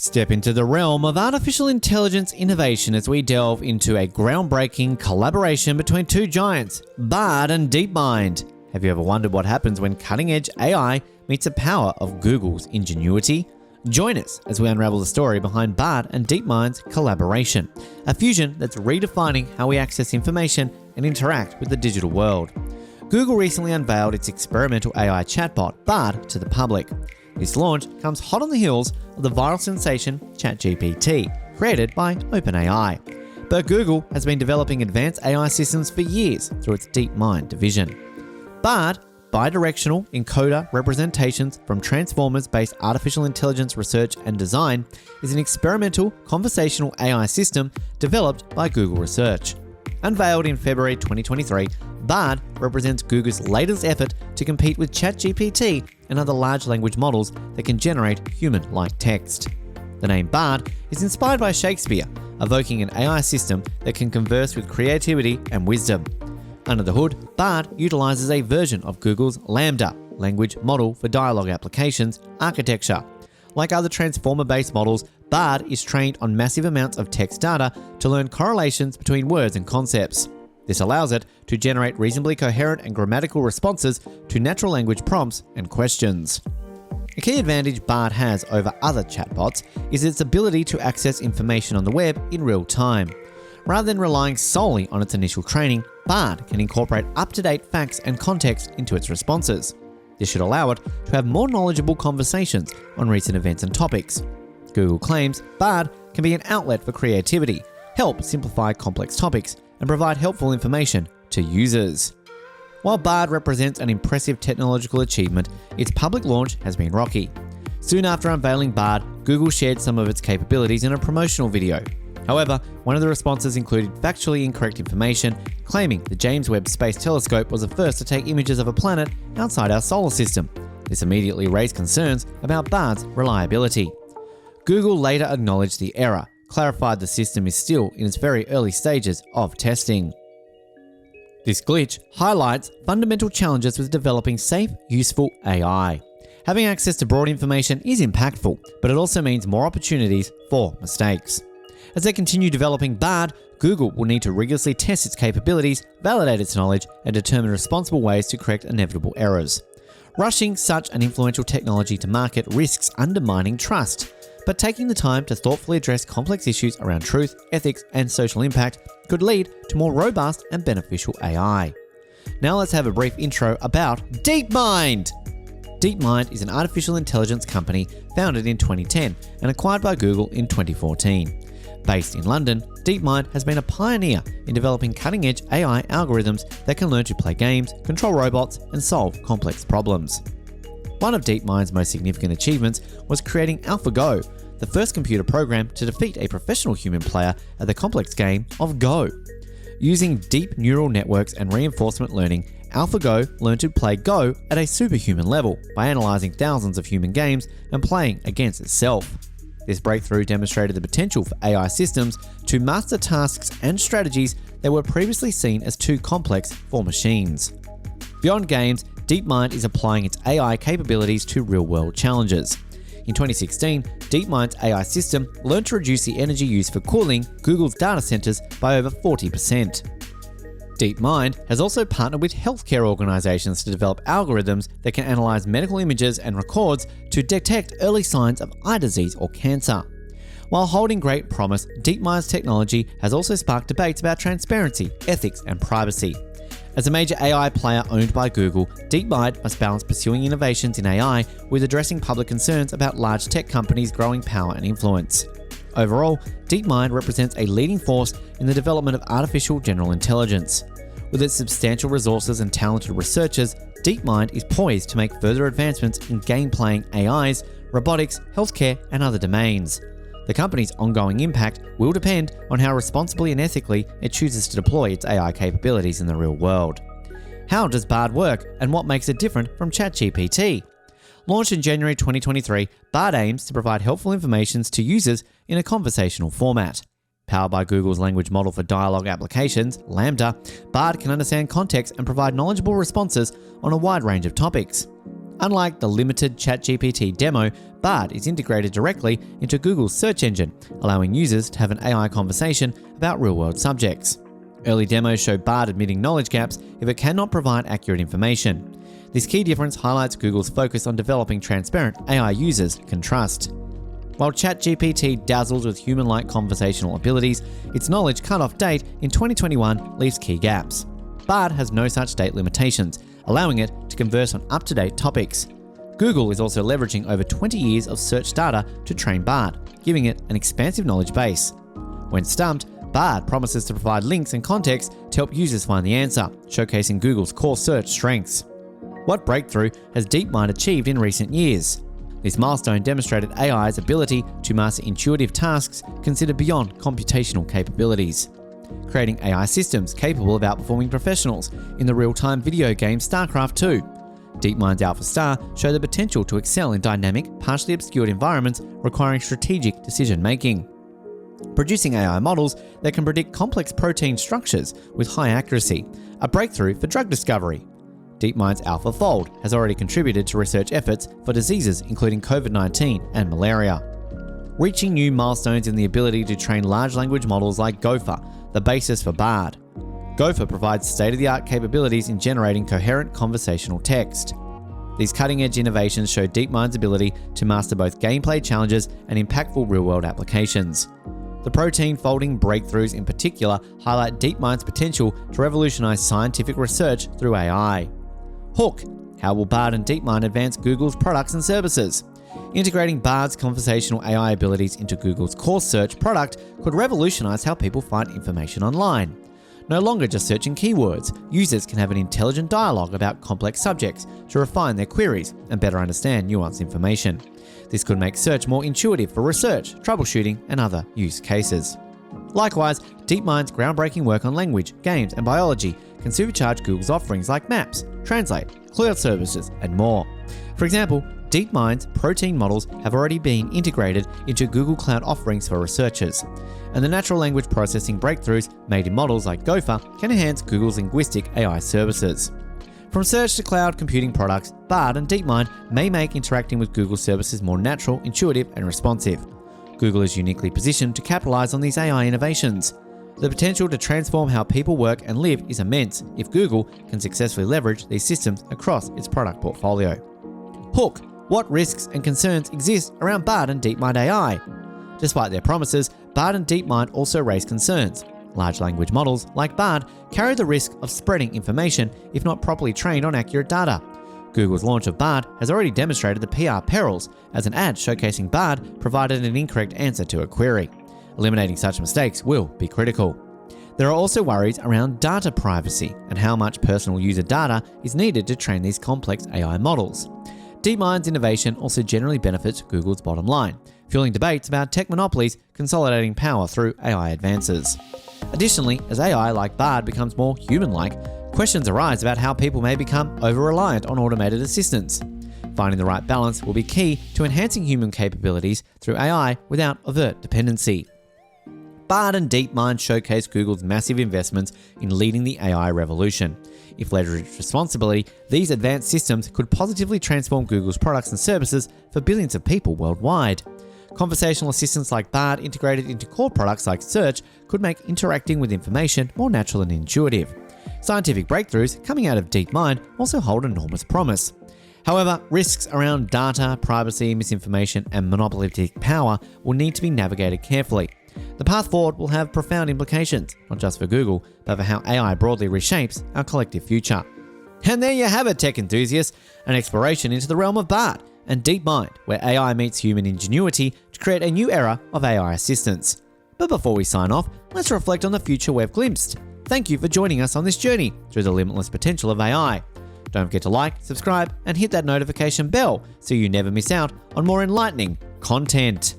Step into the realm of artificial intelligence innovation as we delve into a groundbreaking collaboration between two giants, Bard and DeepMind. Have you ever wondered what happens when cutting-edge AI meets the power of Google's ingenuity? Join us as we unravel the story behind Bard and DeepMind's collaboration, a fusion that's redefining how we access information and interact with the digital world. Google recently unveiled its experimental AI chatbot, Bard, to the public. This launch comes hot on the heels of the viral sensation ChatGPT, created by OpenAI. But Google has been developing advanced AI systems for years through its DeepMind division. Bard, bidirectional encoder representations from transformers-based artificial intelligence research and design, is an experimental conversational AI system developed by Google Research. Unveiled in February 2023, Bard represents Google's latest effort to compete with ChatGPT and other large language models that can generate human-like text. The name Bard is inspired by Shakespeare, evoking an AI system that can converse with creativity and wisdom. Under the hood, Bard utilizes a version of Google's Lambda language model for dialogue applications architecture. Like other transformer-based models, Bard is trained on massive amounts of text data to learn correlations between words and concepts. This allows it to generate reasonably coherent and grammatical responses to natural language prompts and questions. A key advantage Bard has over other chatbots is its ability to access information on the web in real time. Rather than relying solely on its initial training, Bard can incorporate up-to-date facts and context into its responses. This should allow it to have more knowledgeable conversations on recent events and topics. Google claims Bard can be an outlet for creativity, help simplify complex topics, and provide helpful information to users. While Bard represents an impressive technological achievement, its public launch has been rocky. Soon after unveiling Bard, Google shared some of its capabilities in a promotional video. However, one of the responses included factually incorrect information, claiming the James Webb Space Telescope was the first to take images of a planet outside our solar system. This immediately raised concerns about Bard's reliability. Google later acknowledged the error, clarified the system is still in its very early stages of testing. This glitch highlights fundamental challenges with developing safe, useful AI. Having access to broad information is impactful, but it also means more opportunities for mistakes. As they continue developing Bard, Google will need to rigorously test its capabilities, validate its knowledge, and determine responsible ways to correct inevitable errors. Rushing such an influential technology to market risks undermining trust, but taking the time to thoughtfully address complex issues around truth, ethics, and social impact could lead to more robust and beneficial AI. Now let's have a brief intro about DeepMind. DeepMind is an artificial intelligence company founded in 2010 and acquired by Google in 2014. Based in London, DeepMind has been a pioneer in developing cutting-edge AI algorithms that can learn to play games, control robots, and solve complex problems. One of DeepMind's most significant achievements was creating AlphaGo, the first computer program to defeat a professional human player at the complex game of Go. Using deep neural networks and reinforcement learning, AlphaGo learned to play Go at a superhuman level by analyzing thousands of human games and playing against itself. This breakthrough demonstrated the potential for AI systems to master tasks and strategies that were previously seen as too complex for machines. Beyond games, DeepMind is applying its AI capabilities to real-world challenges. In 2016, DeepMind's AI system learned to reduce the energy used for cooling Google's data centers by over 40%. DeepMind has also partnered with healthcare organizations to develop algorithms that can analyze medical images and records to detect early signs of eye disease or cancer. While holding great promise, DeepMind's technology has also sparked debates about transparency, ethics, and privacy. As a major AI player owned by Google, DeepMind must balance pursuing innovations in AI with addressing public concerns about large tech companies' growing power and influence. Overall, DeepMind represents a leading force in the development of artificial general intelligence. With its substantial resources and talented researchers, DeepMind is poised to make further advancements in game-playing AIs, robotics, healthcare, and other domains. The company's ongoing impact will depend on how responsibly and ethically it chooses to deploy its AI capabilities in the real world. How does Bard work, and what makes it different from ChatGPT? Launched in January 2023, Bard aims to provide helpful information to users in a conversational format. Powered by Google's language model for dialogue applications, Lambda, Bard can understand context and provide knowledgeable responses on a wide range of topics. Unlike the limited ChatGPT demo, Bard is integrated directly into Google's search engine, allowing users to have an AI conversation about real-world subjects. Early demos show Bard admitting knowledge gaps if it cannot provide accurate information. This key difference highlights Google's focus on developing transparent AI users can trust. While ChatGPT dazzles with human-like conversational abilities, its knowledge cut-off date in 2021 leaves key gaps. Bard has no such date limitations, allowing it to converse on up-to-date topics. Google is also leveraging over 20 years of search data to train Bard, giving it an expansive knowledge base. When stumped, Bard promises to provide links and context to help users find the answer, showcasing Google's core search strengths. What breakthrough has DeepMind achieved in recent years? This milestone demonstrated AI's ability to master intuitive tasks considered beyond computational capabilities, creating AI systems capable of outperforming professionals in the real-time video game StarCraft 2. DeepMind's Alpha Star showed the potential to excel in dynamic, partially obscured environments requiring strategic decision-making, producing AI models that can predict complex protein structures with high accuracy, a breakthrough for drug discovery. DeepMind's AlphaFold has already contributed to research efforts for diseases including COVID-19 and malaria. Reaching new milestones in the ability to train large language models like Gopher, the basis for Bard. Gopher provides state-of-the-art capabilities in generating coherent conversational text. These cutting-edge innovations show DeepMind's ability to master both gameplay challenges and impactful real-world applications. The protein folding breakthroughs in particular highlight DeepMind's potential to revolutionize scientific research through AI. Hook: how will Bard and DeepMind advance Google's products and services? Integrating Bard's conversational AI abilities into Google's core search product could revolutionize how people find information online. No longer just searching keywords, users can have an intelligent dialogue about complex subjects to refine their queries and better understand nuanced information. This could make search more intuitive for research, troubleshooting, and other use cases. Likewise, DeepMind's groundbreaking work on language, games, and biology can supercharge Google's offerings like Maps, Translate, cloud services, and more. For example, DeepMind's protein models have already been integrated into Google Cloud offerings for researchers, and the natural language processing breakthroughs made in models like Gopher can enhance Google's linguistic AI services. From search to cloud computing products, Bard and DeepMind may make interacting with Google services more natural, intuitive, and responsive. Google is uniquely positioned to capitalize on these AI innovations. The potential to transform how people work and live is immense if Google can successfully leverage these systems across its product portfolio. Hook: what risks and concerns exist around Bard and DeepMind AI? Despite their promises, Bard and DeepMind also raise concerns. Large language models, like Bard, carry the risk of spreading information if not properly trained on accurate data. Google's launch of Bard has already demonstrated the PR perils, as an ad showcasing Bard provided an incorrect answer to a query. Eliminating such mistakes will be critical. There are also worries around data privacy and how much personal user data is needed to train these complex AI models. DeepMind's innovation also generally benefits Google's bottom line, fueling debates about tech monopolies consolidating power through AI advances. Additionally, as AI like Bard becomes more human-like, questions arise about how people may become over-reliant on automated assistants. Finding the right balance will be key to enhancing human capabilities through AI without overt dependency. Bard and DeepMind showcase Google's massive investments in leading the AI revolution. If leveraged responsibly, these advanced systems could positively transform Google's products and services for billions of people worldwide. Conversational assistants like Bard integrated into core products like Search could make interacting with information more natural and intuitive. Scientific breakthroughs coming out of DeepMind also hold enormous promise. However, risks around data, privacy, misinformation, and monopolistic power will need to be navigated carefully. The path forward will have profound implications, not just for Google, but for how AI broadly reshapes our collective future. And there you have it, tech enthusiasts, an exploration into the realm of Bard and DeepMind, where AI meets human ingenuity to create a new era of AI assistance. But before we sign off, let's reflect on the future we've glimpsed. Thank you for joining us on this journey through the limitless potential of AI. Don't forget to like, subscribe, and hit that notification bell so you never miss out on more enlightening content.